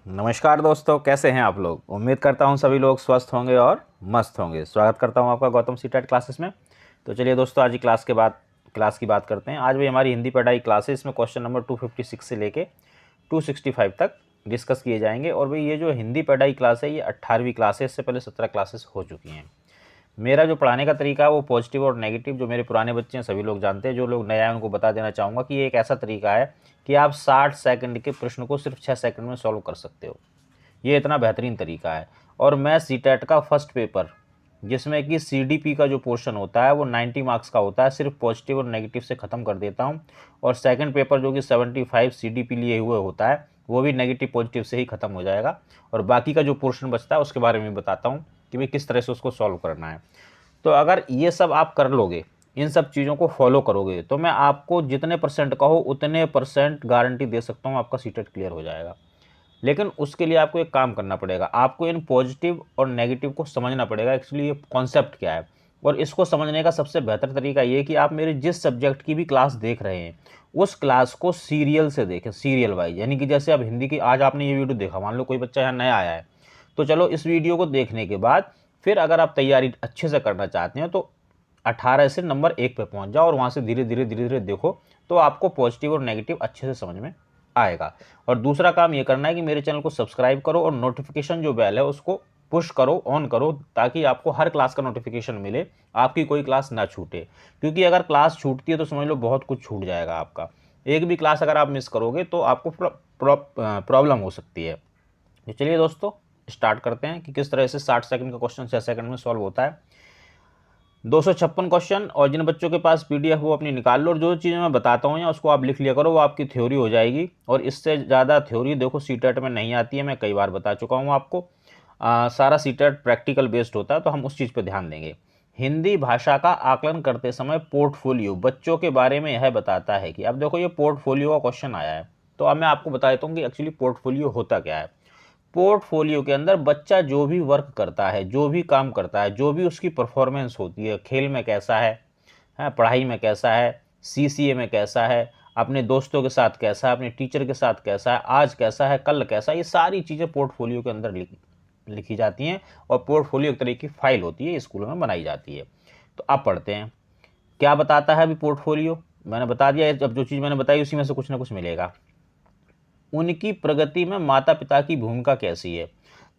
नमस्कार दोस्तों, कैसे हैं आप लोग। उम्मीद करता हूं सभी लोग स्वस्थ होंगे और मस्त होंगे। स्वागत करता हूं आपका गौतम सीटेट क्लासेस में। तो चलिए दोस्तों, आज की क्लास की बात करते हैं। आज भी हमारी हिंदी पढ़ाई क्लास है। इसमें क्वेश्चन नंबर 256 से लेके 265 तक डिस्कस किए जाएंगे। और भाई ये जो हिंदी पढ़ाई क्लास है ये 18वीं क्लास है। इससे पहले 17 क्लासेस हो चुकी हैं। मेरा जो पढ़ाने का तरीका है वो पॉजिटिव और नेगेटिव, जो मेरे पुराने बच्चे हैं सभी लोग जानते हैं। जो लोग नया है उनको बता देना चाहूँगा कि ये एक ऐसा तरीका है कि आप 60 सेकंड के प्रश्न को सिर्फ 6 सेकंड में सॉल्व कर सकते हो। ये इतना बेहतरीन तरीका है। और मैं सीटेट का फर्स्ट पेपर, जिसमें कि सीडीपी का जो पोर्शन होता है वो 90 मार्क्स का होता है, सिर्फ पॉजिटिव और नेगेटिव से ख़त्म कर देता हूँ। और सेकंड पेपर जो कि 75 सीडीपी लिए हुए होता है वो भी नेगेटिव पॉजिटिव से ही ख़त्म हो जाएगा। और बाकी का जो पोर्शन बचता है उसके बारे में बताता हूँ कि भाई किस तरह से उसको सॉल्व करना है। तो अगर ये सब आप कर लोगे, इन सब चीज़ों को फॉलो करोगे, तो मैं आपको जितने परसेंट कहो उतने परसेंट गारंटी दे सकता हूँ आपका सीटेट क्लियर हो जाएगा। लेकिन उसके लिए आपको एक काम करना पड़ेगा। आपको इन पॉजिटिव और नेगेटिव को समझना पड़ेगा, एक्चुअली ये कॉन्सेप्ट क्या है। और इसको समझने का सबसे बेहतर तरीका ये है कि आप मेरे जिस सब्जेक्ट की भी क्लास देख रहे हैं उस क्लास को सीरियल से देखें, सीरियल वाइज। यानी कि जैसे अब हिंदी की आज आपने ये वीडियो देखा, मान लो कोई बच्चा यहाँ नया आया है, तो चलो इस वीडियो को देखने के बाद फिर अगर आप तैयारी अच्छे से करना चाहते हैं तो 18 से नंबर 1 पे पहुंच जाओ और वहाँ से धीरे धीरे देखो, तो आपको पॉजिटिव और नेगेटिव अच्छे से समझ में आएगा। और दूसरा काम ये करना है कि मेरे चैनल को सब्सक्राइब करो और नोटिफिकेशन जो बेल है उसको पुश करो, ऑन करो, ताकि आपको हर क्लास का नोटिफिकेशन मिले, आपकी कोई क्लास ना छूटे। क्योंकि अगर क्लास छूटती है तो समझ लो बहुत कुछ छूट जाएगा आपका। एक भी क्लास अगर आप मिस करोगे तो आपको प्रॉब्लम हो सकती है। तो चलिए दोस्तों, स्टार्ट करते हैं कि किस तरह से 60 सेकंड का क्वेश्चन 6 सेकंड में सॉल्व होता है। 256 क्वेश्चन। और जिन बच्चों के पास पीडीएफ वो अपनी निकाल लो, और जो चीज़ें मैं बताता हूँ या उसको आप लिख लिया करो, वो आपकी थ्योरी हो जाएगी। और इससे ज़्यादा थ्योरी देखो सीटेट में नहीं आती है, मैं कई बार बता चुका हूँ आपको। सारा सीटेट प्रैक्टिकल बेस्ड होता है, तो हम उस चीज़ पर ध्यान देंगे। हिंदी भाषा का आकलन करते समय पोर्टफोलियो बच्चों के बारे में यह बताता है कि, अब देखो ये पोर्टफोलियो का क्वेश्चन आया है, तो अब मैं आपको बता देता हूँ कि एक्चुअली पोर्टफोलियो होता क्या है। पोर्टफोलियो के अंदर बच्चा जो भी वर्क करता है, जो भी काम करता है, जो भी उसकी परफॉर्मेंस होती है, खेल में कैसा है, पढ़ाई में कैसा है, सीसीए में कैसा है, अपने दोस्तों के साथ कैसा है, अपने टीचर के साथ कैसा है, आज कैसा है, कल कैसा है, ये सारी चीज़ें पोर्टफोलियो के अंदर लिखी जाती हैं। और पोर्टफोलियो एक तरह की फाइल होती है, स्कूलों में बनाई जाती है। तो अब पढ़ते हैं क्या बताता है अभी पोर्टफोलियो। मैंने बता दिया, अब जो चीज़ मैंने बताई उसी में से कुछ ना कुछ मिलेगा। उनकी प्रगति में माता पिता की भूमिका कैसी है।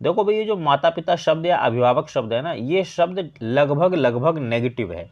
देखो भाई, ये जो माता पिता शब्द या अभिभावक शब्द है ना, ये शब्द लगभग नेगेटिव है।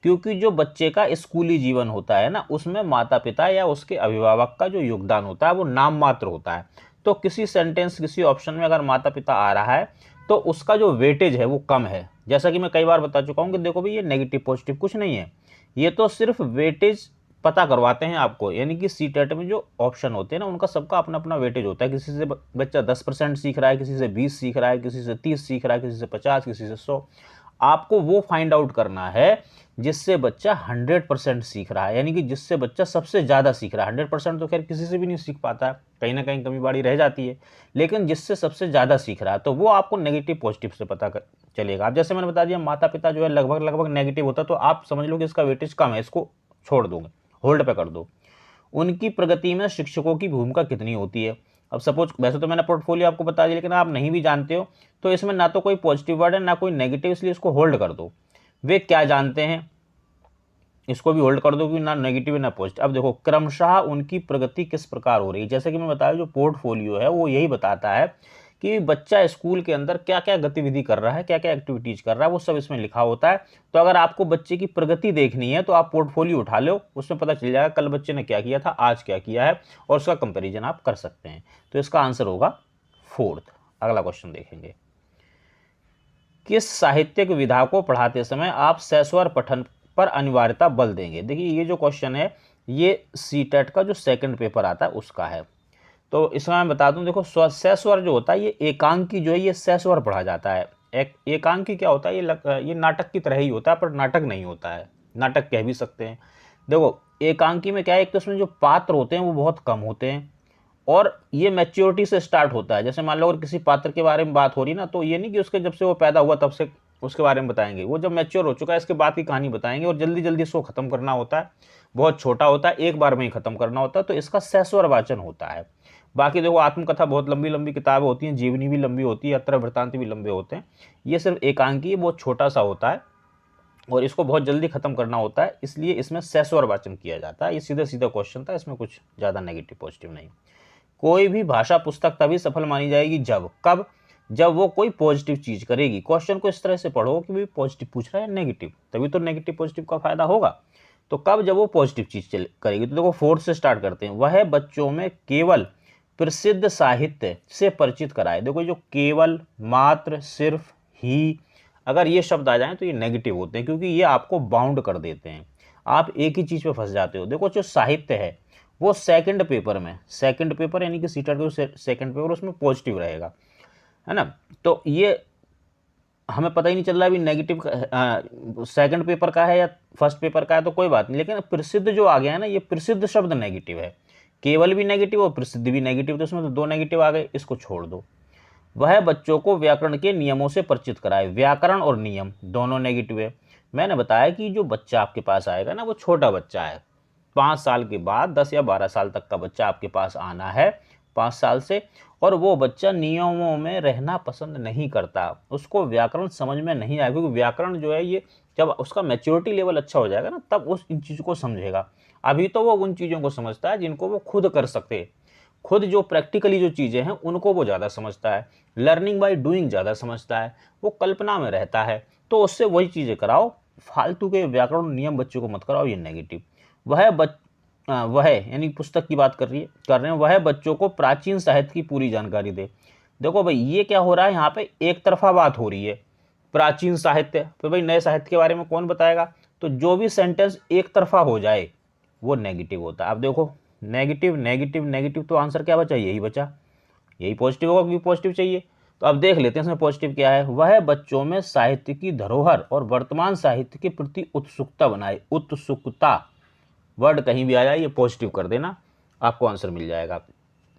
क्योंकि जो बच्चे का स्कूली जीवन होता है ना, उसमें माता पिता या उसके अभिभावक का जो योगदान होता है वो नाम मात्र होता है। तो किसी सेंटेंस, किसी ऑप्शन में अगर माता पिता आ रहा है तो उसका जो वेटेज है वो कम है। जैसा कि मैं कई बार बता चुका हूँ कि देखो भाई, ये नेगेटिव पॉजिटिव कुछ नहीं है, ये तो सिर्फ वेटेज पता करवाते हैं आपको। यानी कि सीटेट में जो ऑप्शन होते हैं ना, उनका सबका अपना अपना वेटेज होता है। किसी से बच्चा 10% सीख रहा है, किसी से 20 सीख रहा है, किसी से 30 सीख रहा है, किसी से 50, किसी से 100। आपको वो फाइंड आउट करना है जिससे बच्चा 100% सीख रहा है, यानी कि जिससे बच्चा सबसे ज़्यादा सीख रहा है। 100% तो खैर किसी से भी नहीं सीख पाता है, कहीं ना कहीं कमी बाड़ी रह जाती है, लेकिन जिससे सबसे ज़्यादा सीख रहा है तो वो आपको नेगेटिव पॉजिटिव से पता चलेगा। अब जैसे मैंने बता दिया माता पिता जो है लगभग नेगेटिव होता है, तो आप समझ लो कि इसका वेटेज कम है, इसको छोड़ दोगे, होल्ड पे कर दो। उनकी प्रगति में शिक्षकों की भूमिका कितनी होती है। अब सपोज, वैसे तो मैंने पोर्टफोलियो आपको बता दिया, लेकिन आप नहीं भी जानते हो तो इसमें ना तो कोई पॉजिटिव वर्ड है ना कोई नेगेटिव, इसलिए इसको होल्ड कर दो। वे क्या जानते हैं, इसको भी होल्ड कर दो कि ना नेगेटिव है ना पॉजिटिव। अब देखो, क्रमशः उनकी प्रगति किस प्रकार हो रही है। जैसे कि मैं बताया, जो पोर्टफोलियो है वो यही बताता है कि बच्चा स्कूल के अंदर क्या क्या गतिविधि कर रहा है, क्या क्या एक्टिविटीज कर रहा है, वो सब इसमें लिखा होता है। तो अगर आपको बच्चे की प्रगति देखनी है तो आप पोर्टफोलियो उठा लो, उसमें पता चल जाएगा कल बच्चे ने क्या किया था, आज क्या किया है, और उसका कंपैरिजन आप कर सकते हैं। तो इसका आंसर होगा फोर्थ। अगला क्वेश्चन देखेंगे। किस साहित्यिक विधा को पढ़ाते समय आप सस्वर पठन पर अनिवार्यता बल देंगे। देखिए, ये जो क्वेश्चन है ये सीटेट का जो सेकंड पेपर आता है उसका है। तो इसमें मैं बता दूं, देखो सस्वर जो होता है ये एकांकी जो है ये सस्वर पढ़ा जाता है। एकांकी क्या होता है, ये नाटक की तरह ही होता है, पर नाटक नहीं होता है, नाटक कह भी सकते हैं। देखो, एकांकी में क्या है, एक तो उसमें जो पात्र होते हैं वो बहुत कम होते हैं, और ये मैच्योरिटी से स्टार्ट होता है। जैसे मान लो अगर किसी पात्र के बारे में बात हो रही ना, तो ये नहीं कि उसके जब से वो पैदा हुआ तब से उसके बारे में बताएंगे, वो जब मैच्योर हो चुका है इसके बाद की कहानी बताएंगे, और जल्दी जल्दी इसको खत्म करना होता है, बहुत छोटा होता है, एक बार में ही खत्म करना होता है, तो इसका सस्वर वाचन होता है। बाकी देखो आत्मकथा बहुत लंबी लंबी किताबें होती हैं, जीवनी भी लंबी होती है, यात्रा वृत्तांत भी लंबे होते हैं। ये सिर्फ एकांकी बहुत छोटा सा होता है और इसको बहुत जल्दी खत्म करना होता है, इसलिए इसमें सैसवर वाचन किया जाता है। ये सीधा सीधा क्वेश्चन था, इसमें कुछ ज़्यादा नेगेटिव पॉजिटिव नहीं। कोई भी भाषा पुस्तक तभी सफल मानी जाएगी कब जब वो कोई पॉजिटिव चीज़ करेगी। क्वेश्चन को इस तरह से पढ़ो कि भाई पॉजिटिव पूछ रहा है नेगेटिव, तभी तो नेगेटिव पॉजिटिव का फायदा होगा। तो कब जब वो पॉजिटिव चीज़ करेगी। तो देखो फोर्थ से स्टार्ट करते हैं। वह बच्चों में केवल प्रसिद्ध साहित्य से परिचित कराए। देखो जो केवल, मात्र, सिर्फ, ही, अगर ये शब्द आ जाएं तो ये नेगेटिव होते हैं, क्योंकि ये आपको बाउंड कर देते हैं, आप एक ही चीज़ पे फंस जाते हो। देखो जो साहित्य है वो सेकंड पेपर में, सेकंड पेपर यानी कि सीटेट का सेकंड पेपर, उसमें पॉजिटिव रहेगा, है ना। तो ये हमें पता ही नहीं चल रहा है अभी नेगेटिव सेकंड पेपर का है या फर्स्ट पेपर का है, तो कोई बात नहीं। लेकिन प्रसिद्ध जो आ गया है ना, ये प्रसिद्ध शब्द नेगेटिव है, केवल भी नेगेटिव और प्रसिद्ध भी नेगेटिव, तो इसमें तो दो नेगेटिव आ गए, इसको छोड़ दो। वह बच्चों को व्याकरण के नियमों से परिचित कराए। व्याकरण और नियम दोनों नेगेटिव है। मैंने बताया कि जो बच्चा आपके पास आएगा ना, वो छोटा बच्चा है, 5 साल के बाद 10 या 12 साल तक का बच्चा आपके पास आना है, 5 साल से, और वो बच्चा नियमों में रहना पसंद नहीं करता, उसको व्याकरण समझ में नहीं आएगा, क्योंकि व्याकरण जो है ये जब उसका मैच्योरिटी लेवल अच्छा हो जाएगा ना, तब उस इन चीज़ों को समझेगा। अभी तो वो उन चीज़ों को समझता है जिनको वो खुद कर सकते, खुद जो प्रैक्टिकली जो चीज़ें हैं उनको वो ज़्यादा समझता है, लर्निंग बाय डूइंग ज़्यादा समझता है, वो कल्पना में रहता है। तो उससे वही चीज़ें कराओ, फालतू के व्याकरण नियम बच्चों को मत कराओ, ये नेगेटिव। वह यानी पुस्तक की बात कर रहे हैं, वह बच्चों को प्राचीन साहित्य की पूरी जानकारी दे। देखो भाई ये क्या हो रहा है, यहाँ पे एक तरफा बात हो रही है। प्राचीन साहित्य, तो भाई नए साहित्य के बारे में कौन बताएगा। तो जो भी सेंटेंस एक तरफा हो जाए वो नेगेटिव होता है। अब देखो नेगेटिव नेगेटिव नेगेटिव, तो आंसर क्या बचा, यही बचा, यही पॉजिटिव होगा क्योंकि पॉजिटिव चाहिए। तो अब देख लेते हैं इसमें पॉजिटिव क्या है। वह बच्चों में साहित्य की धरोहर और वर्तमान साहित्य के प्रति उत्सुकता बनाए। उत्सुकता वर्ड कहीं भी आ जाए ये पॉजिटिव कर देना, आपको आंसर मिल जाएगा।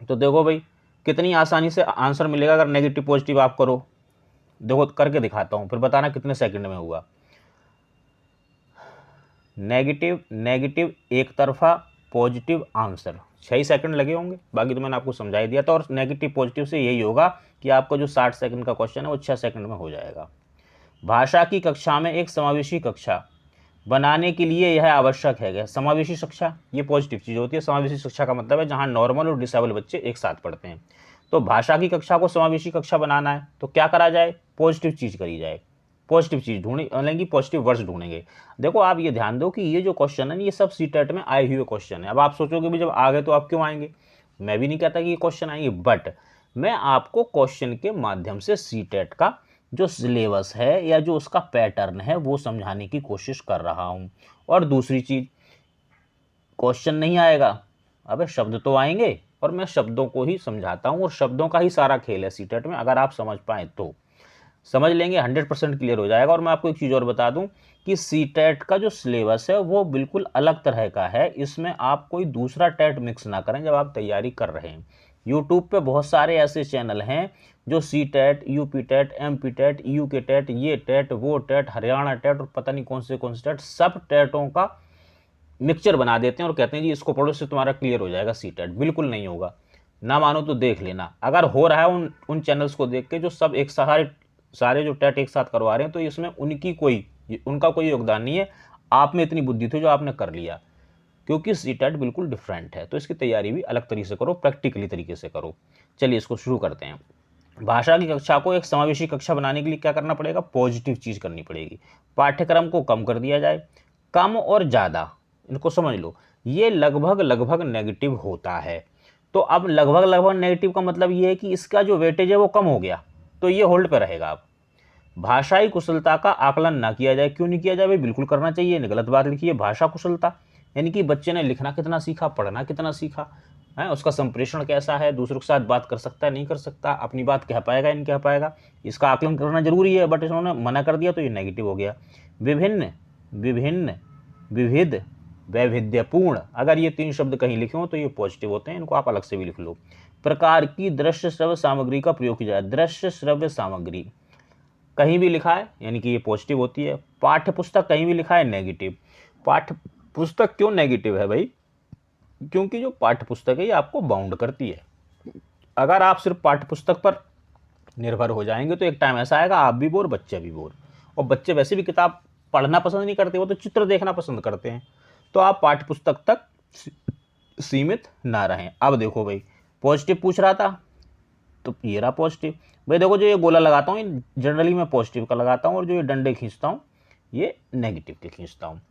तो देखो भाई कितनी आसानी से आंसर मिलेगा अगर नेगेटिव पॉजिटिव आप करो। देखो करके दिखाता हूँ, फिर बताना कितने सेकंड में हुआ। नेगेटिव नेगेटिव एक तरफा, पॉजिटिव आंसर 6 सेकंड लगे होंगे, बाकी तो मैंने आपको समझा ही दिया था। और नेगेटिव पॉजिटिव से यही होगा कि आपका जो 60 सेकंड का क्वेश्चन है वो 6 सेकंड में हो जाएगा। भाषा की कक्षा में एक समावेशी कक्षा बनाने के लिए यह आवश्यक है। समावेशी शिक्षा ये पॉजिटिव चीज़ होती है। समावेशी शिक्षा का मतलब है जहाँ नॉर्मल और डिसेबल बच्चे एक साथ पढ़ते हैं। तो भाषा की कक्षा को समावेशी कक्षा बनाना है तो क्या करा जाए, पॉजिटिव चीज़ करी जाए, पॉजिटिव चीज़ ढूंढेंगे, पॉजिटिव वर्ड्स ढूंढेंगे। देखो आप ये ध्यान दो कि ये जो क्वेश्चन है ये सब सीटेट में आए हुए क्वेश्चन है। अब आप सोचोगे भी जब आ गए तो आप क्यों आएंगे, मैं भी नहीं कहता कि ये क्वेश्चन आएंगे, बट मैं आपको क्वेश्चन के माध्यम से सीटेट का जो सिलेबस है या जो उसका पैटर्न है वो समझाने की कोशिश कर रहा हूँ। और दूसरी चीज़, क्वेश्चन नहीं आएगा, अबे शब्द तो आएंगे और मैं शब्दों को ही समझाता हूँ और शब्दों का ही सारा खेल है सीटेट में। अगर आप समझ पाएँ तो समझ लेंगे, 100% क्लियर हो जाएगा। और मैं आपको एक चीज़ और बता दूं कि सीटेट का जो सिलेबस है वो बिल्कुल अलग तरह का है। इसमें आप कोई दूसरा टेट मिक्स ना करें जब आप तैयारी कर रहे हैं। यूट्यूब पे बहुत सारे ऐसे चैनल हैं जो CTET, UP TET, MP TET, UK TET, ये टेट, वो टेट, हरियाणा टेट और पता नहीं कौन से टेट, सब टेटों का मिक्सचर बना देते हैं और कहते हैं जी इसको पढ़ो, इससे तुम्हारा क्लियर हो जाएगा सीटेट। बिल्कुल नहीं होगा, ना मानो तो देख लेना। अगर हो रहा है उन चैनल्स को देख के जो सब एक सारे जो टेट एक साथ करवा रहे हैं, तो इसमें उनका कोई योगदान नहीं है, आप में इतनी बुद्धि थी जो आपने कर लिया, क्योंकि सीटेट बिल्कुल डिफरेंट है। तो इसकी तैयारी भी अलग तरीके से करो, प्रैक्टिकली तरीके से करो। चलिए इसको शुरू करते हैं। भाषा की कक्षा को एक समावेशी कक्षा बनाने के लिए क्या करना पड़ेगा, पॉजिटिव चीज़ करनी पड़ेगी। पाठ्यक्रम को कम कर दिया जाए। कम और ज़्यादा इनको समझ लो, ये लगभग लगभग नेगेटिव होता है। तो अब लगभग लगभग नेगेटिव का मतलब ये है कि इसका जो वेटेज है वो कम हो गया, तो ये होल्ड पे रहेगा। अब भाषाई कुशलता का आकलन ना किया जाए। क्यों नहीं किया जाए भाई, बिल्कुल करना चाहिए, गलत बात लिखी है। भाषा कुशलता यानी कि बच्चे ने लिखना कितना सीखा, पढ़ना कितना सीखा है, उसका संप्रेषण कैसा है, दूसरों के साथ बात कर सकता है नहीं कर सकता, अपनी बात कह पाएगा नहीं कह पाएगा, इसका आकलन करना जरूरी है। बट इन्होंने मना कर दिया तो ये नेगेटिव हो गया। विभिन्न, विभिन्न, विविध, वैविध्यपूर्ण, अगर ये 3 शब्द कहीं लिखे हो तो ये पॉजिटिव होते हैं, इनको आप अलग से भी लिख लो। प्रकार की दृश्य श्रव्य सामग्री का प्रयोग किया जाए। दृश्य श्रव्य सामग्री कहीं भी लिखा है यानी कि ये पॉजिटिव होती है। पाठ्य पुस्तक कहीं भी लिखा है नेगेटिव। पाठ्य पुस्तक क्यों नेगेटिव है भाई, क्योंकि जो पाठ्य पुस्तक है ये आपको बाउंड करती है, अगर आप सिर्फ पाठ्य पुस्तक पर निर्भर हो जाएंगे तो एक टाइम ऐसा आएगा आप भी बोर, बच्चे भी बोर। और बच्चे वैसे भी किताब पढ़ना पसंद नहीं करते, वो तो चित्र देखना पसंद करते हैं। तो आप पाठ्य पुस्तक तक सीमित ना रहें। अब देखो भाई, पॉजिटिव पूछ रहा था तो ये रहा पॉजिटिव। भाई देखो, जो ये गोला लगाता हूँ जनरली मैं पॉजिटिव का लगाता हूँ, और जो ये डंडे खींचता हूँ ये नेगेटिव के खींचता हूँ।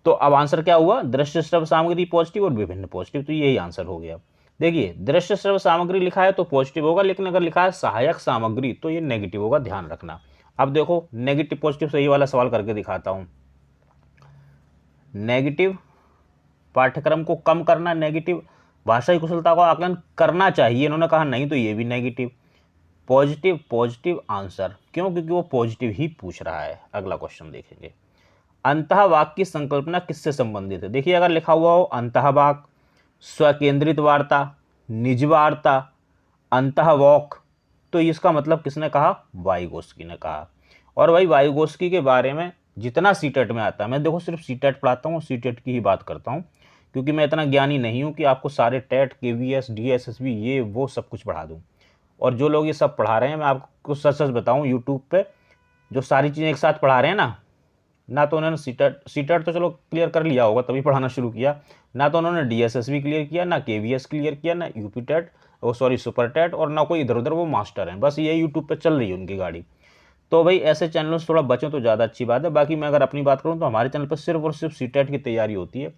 तो अब आंसर क्या हुआ, दृश्य श्रव्य सामग्री पॉजिटिव और विभिन्न पॉजिटिव, तो यही आंसर हो गया। देखिए, दृश्य श्रव्य सामग्री लिखा है तो पॉजिटिव होगा, लेकिन अगर लिखा है सहायक सामग्री तो ये नेगेटिव होगा, ध्यान रखना। अब देखो, नेगेटिव पॉजिटिव सही वाला सवाल करके दिखाता हूँ। नेगेटिव पाठ्यक्रम को कम करना, नेगेटिव भाषाई कुशलता का आकलन करना चाहिए, इन्होंने कहा नहीं, तो ये भी नेगेटिव। पॉजिटिव पॉजिटिव आंसर, क्यों? क्योंकि वो पॉजिटिव ही पूछ रहा है। अगला क्वेश्चन देखेंगे, अंतःवाक की संकल्पना किससे संबंधित है? देखिए, अगर लिखा हुआ हो अंतःवाक, स्वकेंद्रित वार्ता, निज वार्ता, अंतःवाक, तो इसका मतलब किसने कहा? वाइगोस्की ने कहा। और भाई वाइगोस्की के बारे में जितना सीटेट में आता है, मैं देखो सिर्फ सीटेट पढ़ाता हूँ, सीटेट की ही बात करता हूँ, क्योंकि मैं इतना ज्ञानी नहीं हूँ कि आपको सारे टेट, केवीएस, डीएसएसबी ये वो सब कुछ पढ़ा दूँ। और जो लोग ये सब पढ़ा रहे हैं, मैं आपको सच सच बताऊँ, यूट्यूब पे जो सारी चीज़ें एक साथ पढ़ा रहे हैं ना तो उन्होंने सीटेट तो चलो क्लियर कर लिया होगा तभी पढ़ाना शुरू किया, ना तो उन्होंने डीएसएसबी क्लियर किया, ना केवीएस क्लियर किया, ना यूपी टेट, सुपर टेट, और ना कोई इधर उधर वो मास्टर हैं, बस ये यूट्यूब पे चल रही है उनकी गाड़ी। तो भाई ऐसे चैनलों से थोड़ा बचें तो ज़्यादा अच्छी बात है। बाकी मैं अगर अपनी बात करूँ तो हमारे चैनल पर सिर्फ और सिर्फ सीटेट की तैयारी होती है।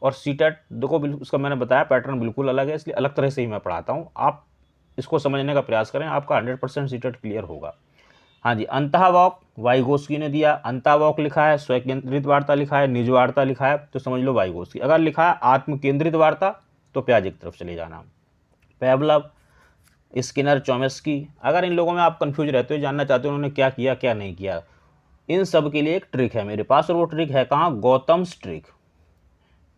और सीटेट देखो, उसका मैंने बताया पैटर्न बिल्कुल अलग है, इसलिए अलग तरह से ही मैं पढ़ाता हूँ। आप इसको समझने का प्रयास करें, आपका 100% सीटेट क्लियर होगा। हाँ जी, अंतःवाक वाइगोस्की ने दिया, अंतःवाक लिखा है, स्वकेंद्रित वार्ता लिखा है, निज वार्ता लिखा है, तो समझ लो वाइगोस्की। अगर लिखा है आत्म केंद्रित वार्ता तो प्याजे की तरफ चले जाना। पेवलव, स्किनर, चॉम्स्की, अगर इन लोगों में आप कंफ्यूज रहते हो, जानना चाहते हो उन्होंने क्या किया क्या नहीं किया, इन सब के लिए एक ट्रिक है मेरे पास, और वो ट्रिक है कहाँ? गौतम्स ट्रिक।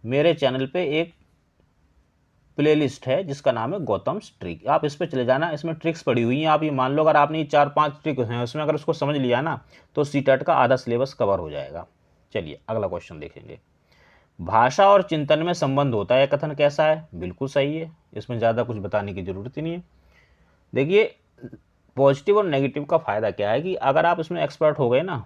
मेरे चैनल पे एक प्लेलिस्ट है जिसका नाम है गौतम्स ट्रिक, आप इस पर चले जाना, इसमें ट्रिक्स पड़ी हुई हैं। आप ये मान लो, अगर आपने 4-5 ट्रिक हैं उसमें अगर उसको समझ लिया ना, तो सीटेट का आधा सिलेबस कवर हो जाएगा। चलिए अगला क्वेश्चन देखेंगे, भाषा और चिंतन में संबंध होता है, कथन कैसा है? बिल्कुल सही है, इसमें ज़्यादा कुछ बताने की जरूरत ही नहीं है। देखिए, पॉजिटिव और नेगेटिव का फ़ायदा क्या है कि अगर आप इसमें एक्सपर्ट हो गए ना,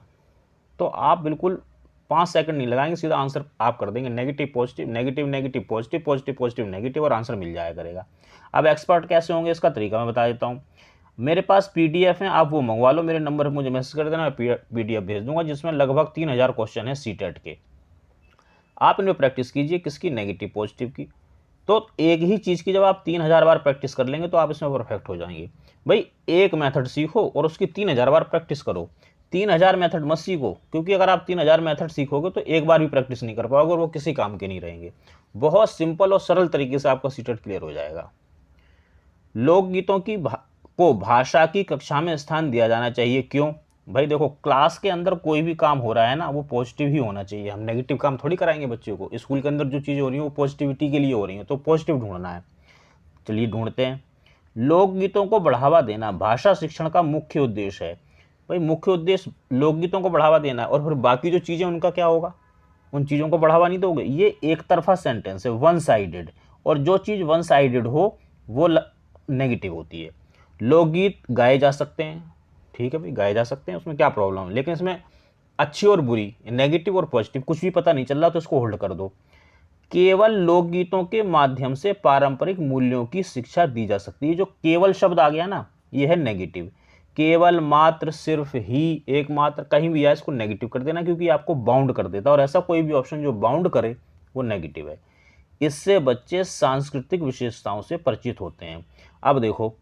तो आप बिल्कुल 5 सेकंड नहीं लगाएंगे, सीधा आंसर आप कर देंगे। Negative positive, negative negative positive, positive positive negative, और आंसर मिल जाया करेगा। अब एक्सपर्ट कैसे होंगे इसका तरीका मैं बता देता हूँ। मेरे पास पीडीएफ है, आप वो मंगवा लो, मेरे नंबर पर मुझे मैसेज कर देना, मैं पीडीएफ भेज दूंगा, जिसमें लगभग 3000 क्वेश्चन है सीटेट के। आप इनमें प्रैक्टिस कीजिए, किसकी? नेगेटिव पॉजिटिव की। तो एक ही चीज़ की जब आप 3000 बार प्रैक्टिस कर लेंगे तो आप इसमें परफेक्ट हो जाएंगे। भाई एक मेथड सीखो और उसकी 3000 बार प्रैक्टिस करो। 3000 मेथड मत सीखो, क्योंकि अगर आप 3000 मेथड सीखोगे तो एक बार भी प्रैक्टिस नहीं कर पाओगे और वो किसी काम के नहीं रहेंगे। बहुत सिंपल और सरल तरीके से आपका सीटेट क्लियर हो जाएगा। लोकगीतों को भाषा की कक्षा में स्थान दिया जाना चाहिए, क्यों? भाई देखो, क्लास के अंदर कोई भी काम हो रहा है ना, वो पॉजिटिव ही होना चाहिए। हम नेगेटिव काम थोड़ी कराएंगे बच्चों को। स्कूल के अंदर जो चीज़ें हो रही हैं वो पॉजिटिविटी के लिए हो रही हैं, तो पॉजिटिव ढूंढना है। चलिए ढूंढते हैं। लोकगीतों को बढ़ावा देना भाषा शिक्षण का मुख्य उद्देश्य है। भाई मुख्य उद्देश्य लोकगीतों को बढ़ावा देना है, और फिर बाकी जो चीज़ें उनका क्या होगा? उन चीज़ों को बढ़ावा नहीं दोगे। ये एक तरफा सेंटेंस है, वन साइडेड, और जो चीज़ वन साइडेड हो वो नेगेटिव होती है। लोकगीत गाए जा सकते हैं, ठीक है भाई, गाए जा सकते हैं, उसमें क्या प्रॉब्लम है, लेकिन इसमें अच्छी और बुरी, नेगेटिव और पॉजिटिव कुछ भी पता नहीं चल रहा तो इसको होल्ड कर दो। केवल लोकगीतों के माध्यम से पारंपरिक मूल्यों की शिक्षा दी जा सकती है। जो केवल शब्द आ गया ना, ये है नेगेटिव। केवल, मात्र, सिर्फ, ही, एकमात्र, कहीं भी आए इसको नेगेटिव कर देना, क्योंकि आपको बाउंड कर देता है, और ऐसा कोई भी ऑप्शन जो बाउंड करे वो नेगेटिव है। इससे बच्चे सांस्कृतिक विशेषताओं से परिचित होते हैं। अब देखो,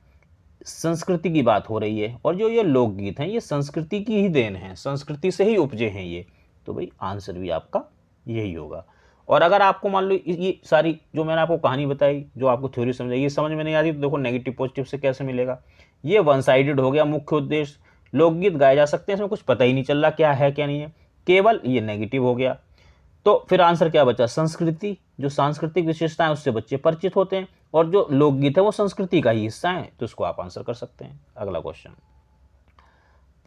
संस्कृति की बात हो रही है, और जो ये लोकगीत हैं ये संस्कृति की ही देन है, संस्कृति से ही उपजे हैं ये, तो भाई आंसर भी आपका यही होगा। और अगर आपको मान लो ये सारी जो मैंने आपको कहानी बताई, जो आपको थ्योरी समझाई, ये समझ में नहीं आ रही, तो देखो नेगेटिव पॉजिटिव से कैसे मिलेगा? ये वन साइडेड हो गया। मुख्य उद्देश्य लोकगीत गाए जा सकते हैं, इसमें कुछ पता ही नहीं चल रहा क्या है क्या नहीं है। केवल, ये नेगेटिव हो गया। तो फिर आंसर क्या बचा? संस्कृति, जो सांस्कृतिक विशेषताएं उससे बच्चे परिचित होते हैं, और जो लोकगीत है वो संस्कृति का ही हिस्सा है, तो इसको आप आंसर कर सकते हैं। अगला क्वेश्चन,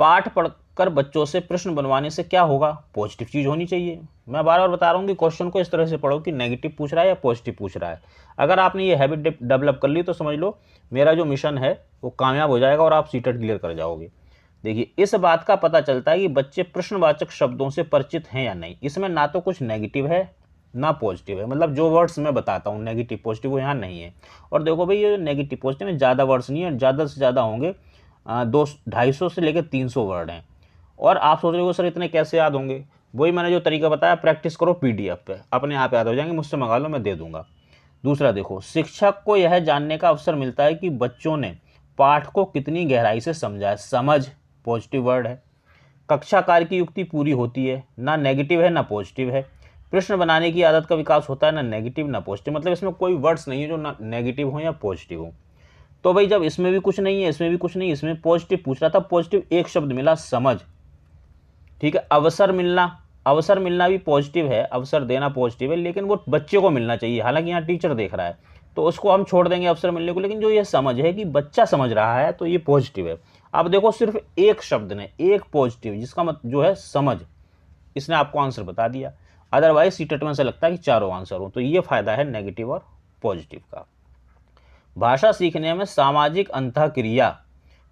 पाठ पढ़कर बच्चों से प्रश्न बनवाने से क्या होगा, पॉजिटिव चीज़ होनी चाहिए। मैं बार बार बता रहा हूँ कि क्वेश्चन को इस तरह से पढ़ो कि नेगेटिव पूछ रहा है या पॉजिटिव पूछ रहा है। अगर आपने ये हैबिट डेवलप कर ली तो समझ लो मेरा जो मिशन है वो कामयाब हो जाएगा और आप सीटेट क्लियर कर जाओगे। देखिए, इस बात का पता चलता है कि बच्चे प्रश्नवाचक शब्दों से परिचित हैं या नहीं। इसमें ना तो कुछ नेगेटिव है ना पॉजिटिव है, मतलब जो वर्ड्स मैं बताता हूँ नेगेटिव पॉजिटिव वो यहाँ नहीं है। और देखो भाई, ये नेगेटिव पॉजिटिव में ज़्यादा वर्ड्स नहीं है, ज़्यादा से ज़्यादा होंगे 250 से लेकर 300 वर्ड हैं। और आप सोच रहे हो सर इतने कैसे याद होंगे, वही मैंने जो तरीका बताया, प्रैक्टिस करो पीडीएफ पे, अपने आप याद हो जाएंगे, मुझसे मंगा लो, मैं दे दूंगा। दूसरा देखो, शिक्षक को यह जानने का अवसर मिलता है कि बच्चों ने पाठ को कितनी गहराई से समझा है। समझ पॉजिटिव वर्ड है। कक्षा कार्य की युक्ति पूरी होती है, ना नेगेटिव है ना पॉजिटिव है। प्रश्न बनाने की आदत का विकास होता है, ना नेगेटिव ना पॉजिटिव, मतलब इसमें कोई वर्ड्स नहीं है जो ना नेगेटिव हो या पॉजिटिव हो। तो भाई जब इसमें भी कुछ नहीं है, इसमें भी कुछ नहीं, इसमें पॉजिटिव पूछ रहा था, पॉजिटिव एक शब्द मिला, समझ। ठीक है, अवसर मिलना, अवसर मिलना भी पॉजिटिव है, अवसर देना पॉजिटिव है, लेकिन वो बच्चे को मिलना चाहिए। हालांकि यहाँ टीचर देख रहा है तो उसको हम छोड़ देंगे अवसर मिलने को, लेकिन जो ये समझ है कि बच्चा समझ रहा है तो ये पॉजिटिव है। अब देखो, सिर्फ एक शब्द ने, एक पॉजिटिव, जिसका मतलब जो है समझ, इसने आपको आंसर बता दिया। अदरवाइज सीटेट में से लगता है कि चारों आंसर हो। तो ये फायदा है नेगेटिव और पॉजिटिव का। भाषा सीखने में सामाजिक अंतःक्रिया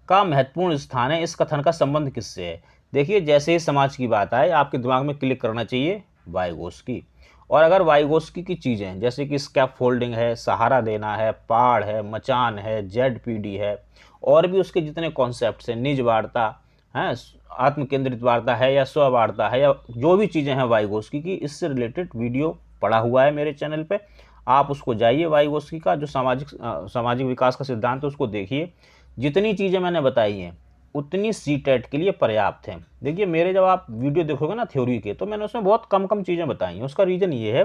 का महत्वपूर्ण स्थान है। इस कथन का संबंध किससे है? देखिए, जैसे ही समाज की बात आए आपके दिमाग में क्लिक करना चाहिए वाइगोस्की। और अगर वाइगोस्की की चीज़ें जैसे कि स्कैप फोल्डिंग है, सहारा देना है, पाड़ है, मचान है, जेडपीडी है, और भी उसके जितने कॉन्सेप्ट्स हैं, निज वार्ता है, आत्म केंद्रित वार्ता है या स्व वार्ता है, या जो भी चीज़ें हैं वाइगोस्की की, इससे रिलेटेड वीडियो पड़ा हुआ है मेरे चैनल पे। आप उसको जाइए, वाइगोस्की का जो सामाजिक विकास का सिद्धांत है उसको देखिए। जितनी चीज़ें मैंने बताई हैं उतनी सीटेट के लिए पर्याप्त हैं। देखिए, मेरे जब आप वीडियो देखोगे ना थ्योरी के, तो मैंने उसमें बहुत कम कम चीज़ें बताई हैं। उसका रीज़न ये है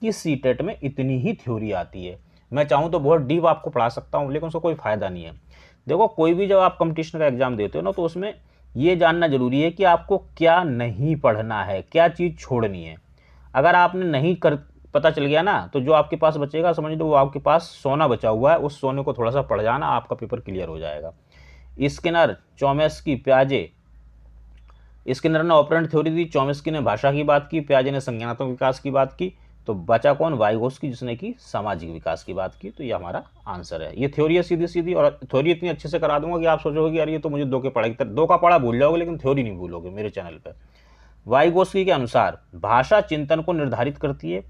कि सीटेट में इतनी ही थ्योरी आती है। मैं चाहूँ तो बहुत डीप आपको पढ़ा सकता हूँ, लेकिन उसका कोई फ़ायदा नहीं है। देखो, कोई भी जब आप कंपटीशन का एग्ज़ाम देते हो ना, तो उसमें ये जानना ज़रूरी है कि आपको क्या नहीं पढ़ना है, क्या चीज़ छोड़नी है। अगर आपने नहीं कर पता चल गया ना, तो जो आपके पास बचेगा समझ लो वो आपके पास सोना बचा हुआ है, उस सोने को थोड़ा सा पढ़ जाना, आपका पेपर क्लियर हो जाएगा। स्किनर, चॉम्स्की, पियाजे। स्किनर ने ऑपरेंट थ्योरी दी, चॉम्स्की ने भाषा की बात की, पियाजे ने संज्ञानात्मक विकास की बात की। तो बचा कौन? वाइगोस्की, जिसने की सामाजिक विकास की बात की। तो ये हमारा आंसर है। ये थ्योरी है सीधी सीधी, और थ्योरी इतनी अच्छे से करा दूंगा कि आप सोचोगे कि यार ये तो मुझे दो के पढ़ा की तरह, दो का पढ़ा भूल जाओगे लेकिन थ्योरी नहीं भूलोगे मेरे चैनल पर। वाइगोस्की के अनुसार भाषा चिंतन को निर्धारित करती है,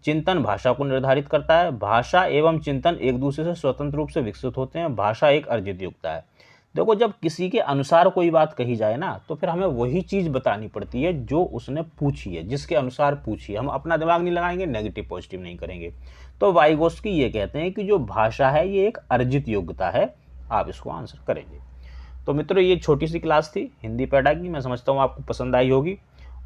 चिंतन भाषा को निर्धारित करता है। भाषा एवं चिंतन एक दूसरे से स्वतंत्र रूप से विकसित होते हैं। भाषा एक अर्जित युक्ता है। देखो, जब किसी के अनुसार कोई बात कही जाए ना, तो फिर हमें वही चीज़ बतानी पड़ती है जो उसने पूछी है, जिसके अनुसार पूछी है। हम अपना दिमाग नहीं लगाएंगे, नेगेटिव पॉजिटिव नहीं करेंगे। तो वाइगोस्की ये कहते हैं कि जो भाषा है ये एक अर्जित योग्यता है। आप इसको आंसर करेंगे। तो मित्रों, ये छोटी सी क्लास थी हिंदी पैडा की। मैं समझता हूँ आपको पसंद आई होगी,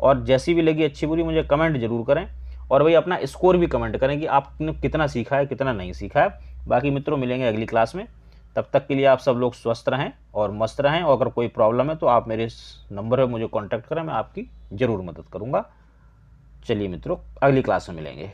और जैसी भी लगी अच्छी बुरी मुझे कमेंट जरूर करें। और भाई अपना स्कोर भी कमेंट करें कि आपने कितना सीखा है, कितना नहीं सीखा है। बाकी मित्रों, मिलेंगे अगली क्लास में। तब तक के लिए आप सब लोग स्वस्थ रहें और मस्त रहें। और अगर कोई प्रॉब्लम है तो आप मेरे इस नंबर पर मुझे कॉन्टैक्ट करें, मैं आपकी ज़रूर मदद करूँगा। चलिए मित्रों, अगली क्लास में मिलेंगे।